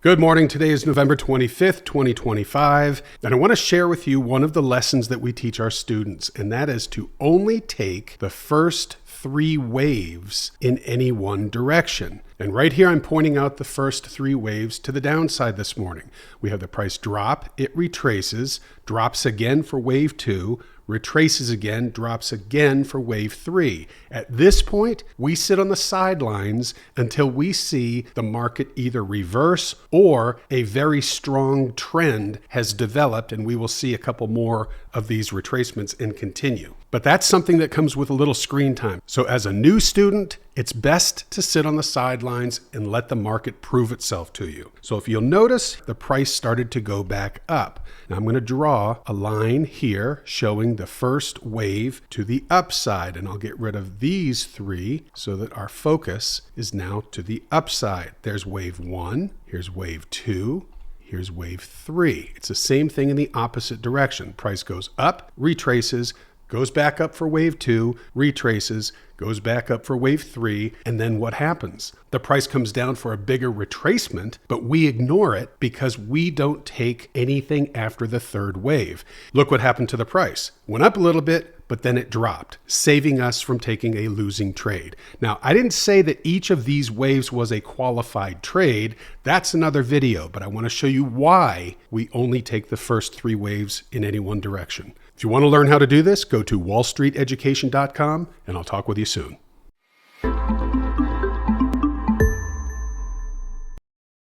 Good morning. Today is November 25th, 2025, and I want to share with you one of the lessons that we teach our students, and that is to only take the first 3 waves in any one direction. And right here, I'm pointing out the first 3 waves to the downside this morning. We have the price drop, it retraces, drops again for wave 2, retraces again, drops again for wave 3. At this point, we sit on the sidelines until we see the market either reverse or a very strong trend has developed, and we will see a couple more of these retracements and continue. But that's something that comes with a little screen time. So as a new student, it's best to sit on the sidelines and let the market prove itself to you. So if you'll notice, the price started to go back up. Now I'm going to draw a line here showing the first wave to the upside, and I'll get rid of these 3 so that our focus is now to the upside. There's wave 1, here's wave 2, here's wave 3. It's the same thing in the opposite direction. Price goes up, retraces, goes back up for wave 2, retraces, goes back up for wave 3, and then what happens? The price comes down for a bigger retracement, but we ignore it because we don't take anything after the 3rd wave. Look what happened to the price. Went up a little bit, but then it dropped, saving us from taking a losing trade. Now, I didn't say that each of these waves was a qualified trade. That's another video, but I want to show you why we only take the first 3 waves in any one direction. If you want to learn how to do this, go to wallstreeteducation.com, and I'll talk with you soon.